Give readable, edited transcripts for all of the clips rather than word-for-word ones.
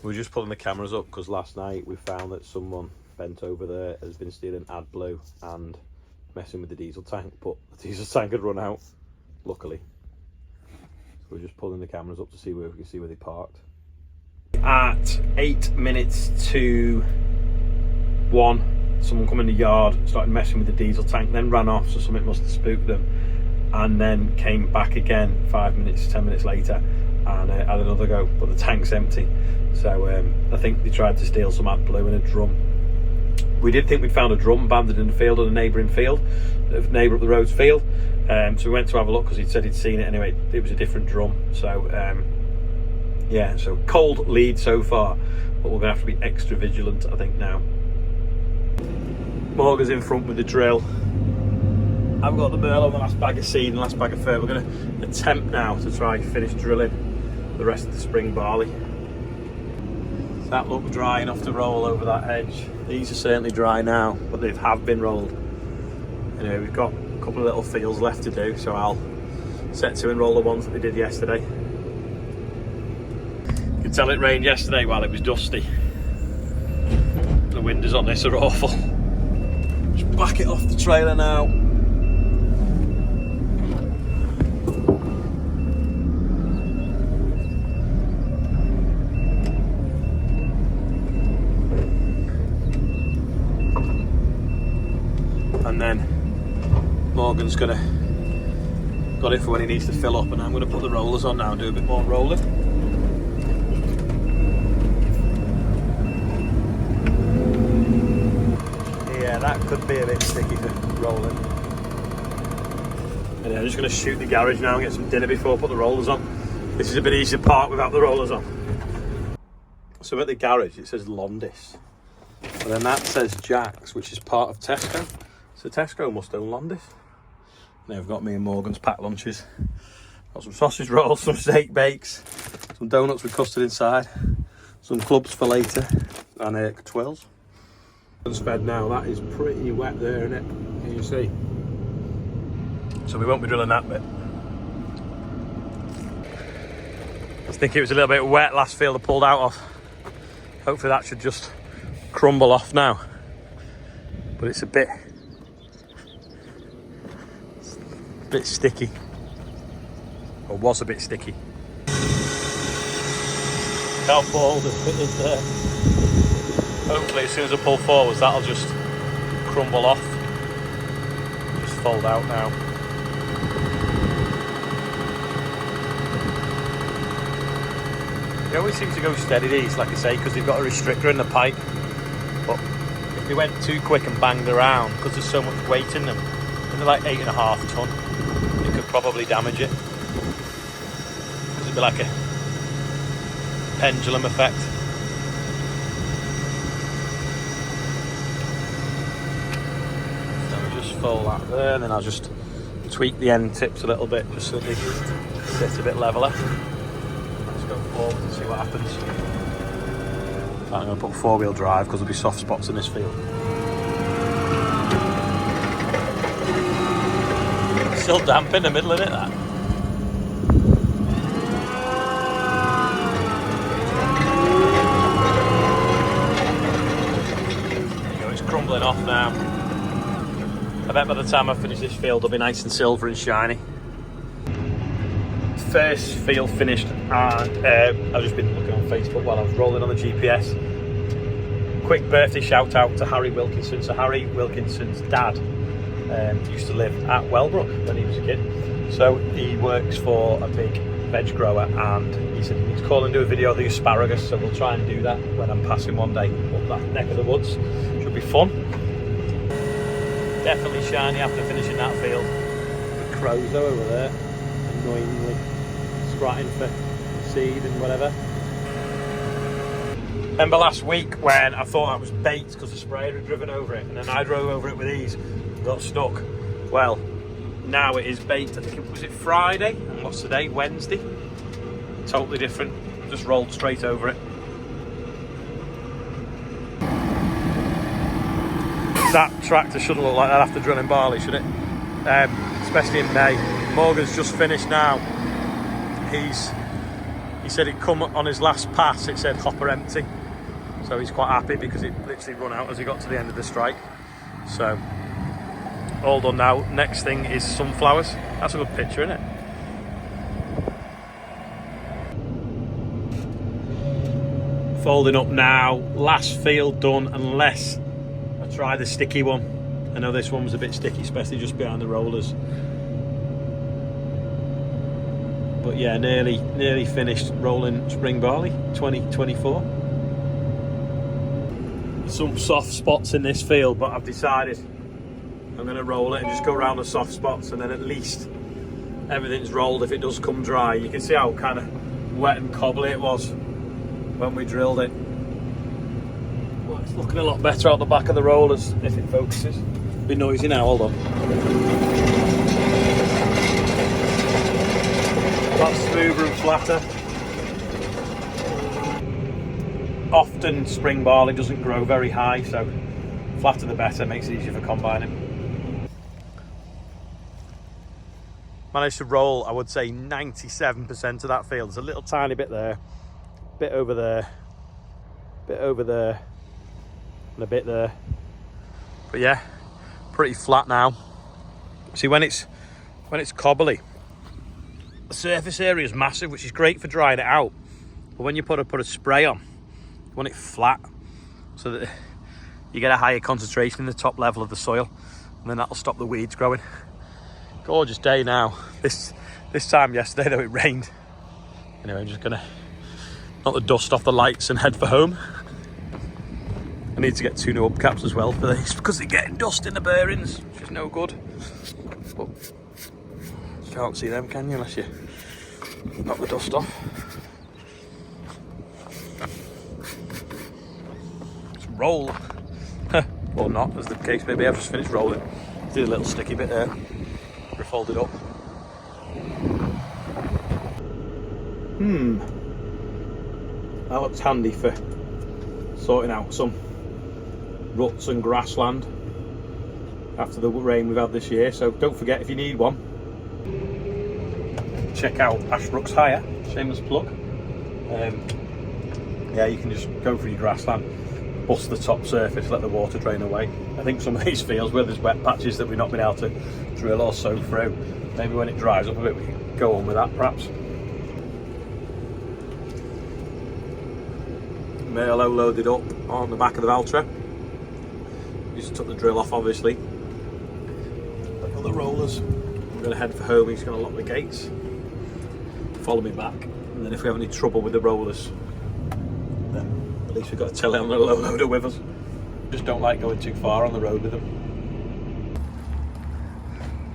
We're just pulling the cameras up because last night we found that someone bent over there has been stealing AdBlue and messing with the diesel tank, but the diesel tank had run out, luckily. So we're just pulling the cameras up to see where we can see where they parked. At 8 minutes to 1, someone come in the yard, started messing with the diesel tank, then ran off, so something must have spooked them, and then came back again 5 minutes, 10 minutes later, and had another go, but the tank's empty. So I think they tried to steal some AdBlue in a drum. We did think we'd found a drum abandoned in the field on a neighbouring field, a neighbour up the road's field. So we went to have a look because he'd said he'd seen it anyway. It was a different drum. So yeah, so cold lead so far, but we're gonna have to be extra vigilant, I think, now. Morgan's in front with the drill. I've got the Merlot, the last bag of seed and the last bag of fern. We're gonna attempt now to try finish drilling the rest of the spring barley. That looked dry enough to roll over that edge. These are certainly dry now, but they have been rolled. Anyway, we've got a couple of little fields left to do, so I'll set to and roll the ones that we did yesterday. You can tell it rained yesterday while it was dusty. The windows on this are awful. Just back it off the trailer now. And then Morgan's got it for when he needs to fill up, and I'm going to put the rollers on now and do a bit more rolling. Yeah, that could be a bit sticky for rolling. And I'm just going to shoot the garage now and get some dinner before I put the rollers on. This is a bit easier to park without the rollers on. So at the garage it says Londis, and then that says Jack's, which is part of Tesco. So Tesco must own Londis. Now I've got me and Morgan's packed lunches. Got some sausage rolls, some steak bakes, some donuts with custard inside, some clubs for later, and twirls. It's fed now. That is pretty wet there, isn't it? Can you see? So we won't be drilling that bit. I think it was a little bit wet last field I pulled out of. Hopefully that should just crumble off now. But it's a bit sticky, or was a bit sticky. How bold it is there. Hopefully as soon as I pull forwards that'll just crumble off, just fold out now. They always seem to go steady, these, like I say, because they've got a restrictor in the pipe, but if they went too quick and banged around, because there's so much weight in them, and they're like 8.5 ton, it could probably damage it. It'd be like a pendulum effect. So I'll just fold that there, and then I'll just tweak the end tips a little bit, just so they sit a bit leveler. Let's go forward and see what happens. I'm going to put 4-wheel drive because there'll be soft spots in this field. Still damp in the middle, isn't it, that? There you go, it's crumbling off now. I bet by the time I finish this field, it'll be nice and silver and shiny. First field finished, and I've just been looking on Facebook while I was rolling on the GPS. Quick birthday shout out to Harry Wilkinson. So Harry Wilkinson's dad used to live at Wellbrook when he was a kid, so he works for a big veg grower, and he said he needs to call and do a video of the asparagus, so we'll try and do that when I'm passing one day up that neck of the woods. Should be fun. Definitely shiny after finishing that field. The crows though over there, annoyingly scratching for seed and whatever. Remember last week when I thought that was bait because the sprayer had driven over it, and then I drove over it with these and got stuck? Well, now it is bait. I think was it Friday, and what's today? Wednesday. Totally different. Just rolled straight over it. That tractor shouldn't look like that after drilling barley, should it? Especially in May. Morgan's just finished now. He's He said it come on his last pass, it said hopper empty. So he's quite happy because it literally run out as he got to the end of the strike. So, all done now. Next thing is sunflowers. That's a good picture, isn't it? Folding up now. Last field done, unless I try the sticky one. I know this one was a bit sticky, especially just behind the rollers. But yeah, nearly finished rolling spring barley 2024. Some soft spots in this field, but I've decided I'm going to roll it and just go around the soft spots, and then at least everything's rolled if it does come dry. You can see how kind of wet and cobbly it was when we drilled it. Well, it's looking a lot better out the back of the rollers if it focuses. It'll be noisy now, hold on. That's smoother and flatter. Often spring barley doesn't grow very high, so flatter the better, makes it easier for combining. Managed to roll, I would say 97% of that field. There's a little tiny bit there, bit over there, bit over there, and a bit there. But yeah, pretty flat now. See, when it's cobbly, the surface area is massive, which is great for drying it out. But when you put a spray on, you want it flat so that you get a higher concentration in the top level of the soil, and then that'll stop the weeds growing. Gorgeous day now. This time yesterday though it rained. Anyway, I'm just gonna knock the dust off the lights and head for home. I need to get 2 new upcaps as well for these because they're getting dust in the bearings, which is no good. But you can't see them, can you, unless you knock the dust off. Roll or not, as the case may be. I've just finished rolling. Did a little sticky bit there, refolded up. That looks handy for sorting out some ruts and grassland after the rain we've had this year. So don't forget, if you need one, check out Ashbrook's Hire, shameless plug. Yeah, you can just go through your grassland, bust the top surface, let the water drain away. I think some of these fields where there's wet patches that we've not been able to drill or sow through, maybe when it dries up a bit we can go on with that perhaps. Merlot loaded up on the back of the Valtra. Just took the drill off obviously. Look at the rollers. I'm going to head for home. He's going to lock the gates, follow me back, and then if we have any trouble with the rollers, then at least we've got a telly on the low loader with us. Just don't like going too far on the road with them.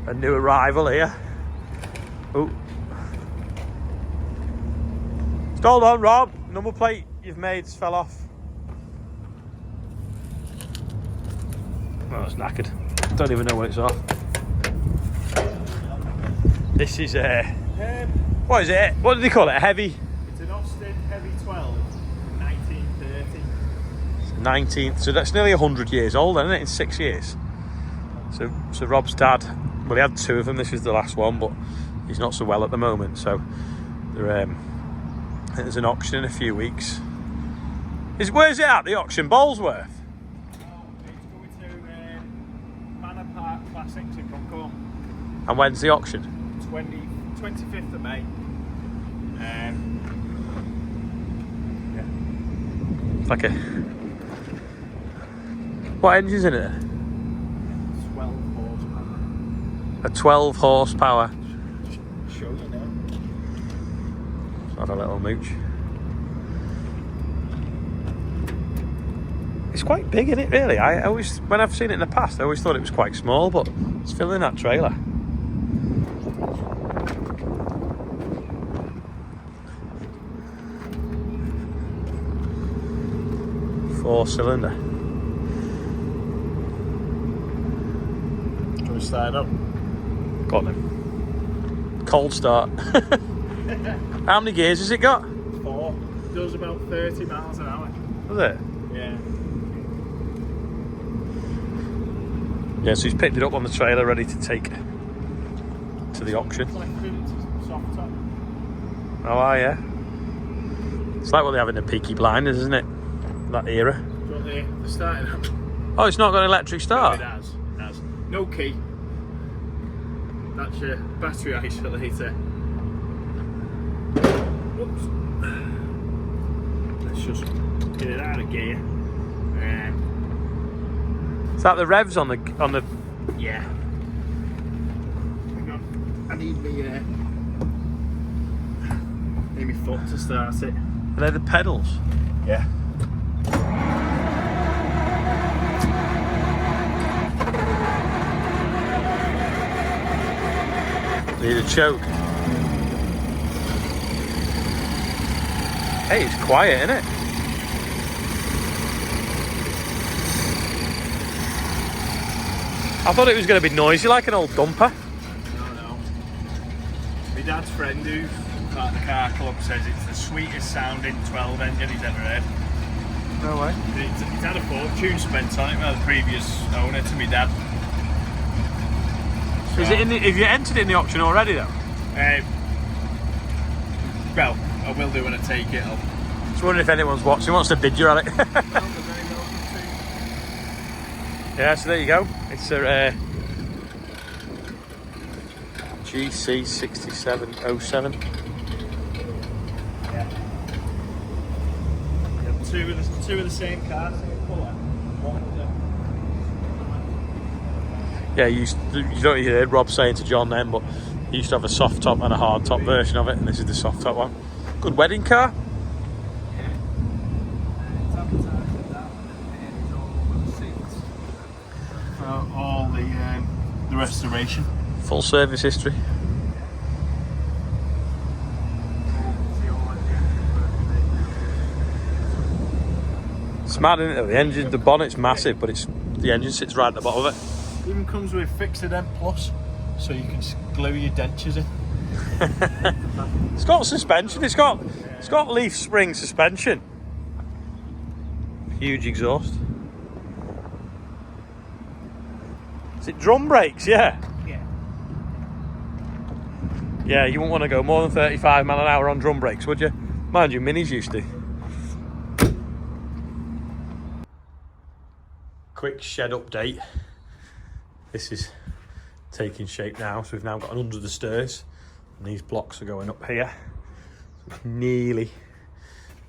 A new arrival here. Oh, hold on, Rob. Number plate you've made fell off. Oh, it's knackered. Don't even know when it's off. This is what is it? What do they call it? A heavy? It's an Austin Heavy 12, 1930. 19th, so that's nearly 100 years old, isn't it? In 6 years. So Rob's dad, well, he had 2 of them. This is the last one, but he's not so well at the moment. So there's an auction in a few weeks. Where's it at? The auction, Bolesworth. It's going to Manor Park Classics in Runcorn. And when's the auction? 25th of May. Yeah. It's like a... What engine's in it? 12 horsepower. A 12 horsepower. Show you now. Let's have a little mooch. It's quite big, isn't it, really? I always, when I've seen it in the past, I always thought it was quite small, but it's filling that trailer. Four-cylinder. Do we start up? Go on then. Cold start. How many gears has it got? 4. It does about 30 miles an hour. Does it? Yeah. Yeah, so he's picked it up on the trailer, ready to take to the auction. It's like soft top. Oh, yeah. It's like what they have in the Peaky Blinders, isn't it? That era. Got the starting up. Oh, it's not got an electric start? No, it has. It has. No key. That's your battery isolator. Whoops. Let's just get it out of gear. Is that the revs on the Yeah. Hang on. I need me foot to start it. Are they the pedals? Yeah. Need a choke. Hey, it's quiet, isn't it? I thought it was going to be noisy like an old dumper. No. My dad's friend who's part of the car club says it's the sweetest sounding 12 engine he's ever heard. No way. He's had a fortune spent on it by the previous owner to my dad. So, Is it in the, have you entered it in the auction already though? Well, I will do when I take it. I was wondering if anyone's watching, wants to bid you on it. Yeah, so there you go. It's a GC6707. Yeah. Two of the same car, same colour. Yeah, you don't know, you heard Rob saying to John then, but he used to have a soft top and a hard top version of it, and this is the soft top one. Good wedding car. All the restoration. Full service history. It's mad, isn't it? The engine, the bonnet's massive, but the engine sits right at the bottom of it. Even comes with Fix-A-Dent Plus, so you can glue your dentures in. It's got suspension. It's got leaf spring suspension. Huge exhaust. Is it drum brakes? Yeah. Yeah. Yeah, you wouldn't want to go more than 35 mile an hour on drum brakes, would you? Mind you, Minis used to. Quick shed update. This is taking shape now, so we've now got under the stairs, and these blocks are going up here. So it's nearly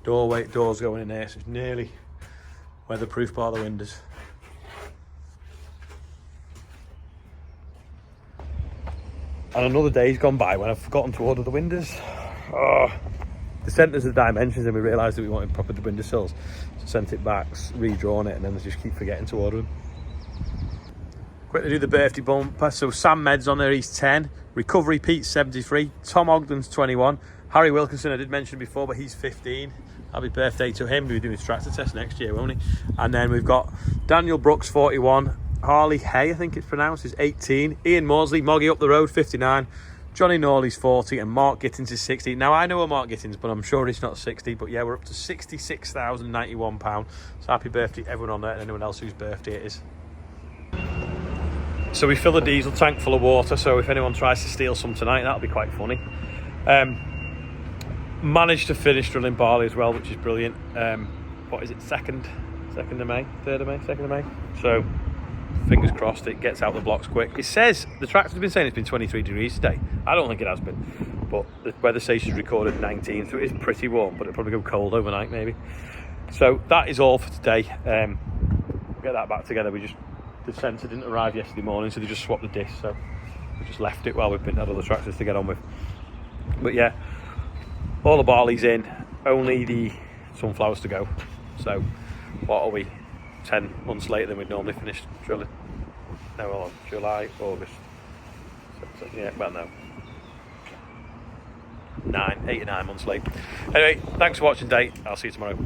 doors going in there, so it's nearly weatherproof by the windows. And another day's gone by when I've forgotten to order the windows. They sent us the dimensions and we realised that we wanted proper window sills. So sent it back, redrawn it, and then they just keep forgetting to order them. Quick to do the birthday bumper. So Sam Med's on there, he's 10. Recovery Pete's 73. Tom Ogden's 21. Harry Wilkinson, I did mention before, but he's 15. Happy birthday to him. We'll be doing his tractor test next year, won't he? And then we've got Daniel Brooks, 41. Harley Hay, I think it's pronounced, is 18. Ian Morsley, Moggy up the road, 59. Johnny Norley's 40 and Mark Gittins is 60. Now I know a Mark Gittins, but I'm sure it's not 60. But yeah, we're up to £66,091. So happy birthday to everyone on there and anyone else whose birthday it is. So we fill the diesel tank full of water, so if anyone tries to steal some tonight, that'll be quite funny. Managed to finish drilling barley as well, which is brilliant. What is it, 2nd of May, 3rd of May, 2nd of May? So fingers crossed it gets out the blocks quick. It says, the tractor's been saying it's been 23 degrees today. I don't think it has been, but the weather station's recorded 19, so it is pretty warm, but it'll probably go cold overnight maybe. So that is all for today. Get that back together. The sensor didn't arrive yesterday morning, so they just swapped the disc, so we just left it while we've been had other tractors to get on with. But yeah, all the barley's in, only the sunflowers to go. So what are we, 10 months later than we'd normally finished drilling? No, hold on, July, August. So, yeah, well no. 8 or 9 months late. Anyway, thanks for watching, Dave. I'll see you tomorrow.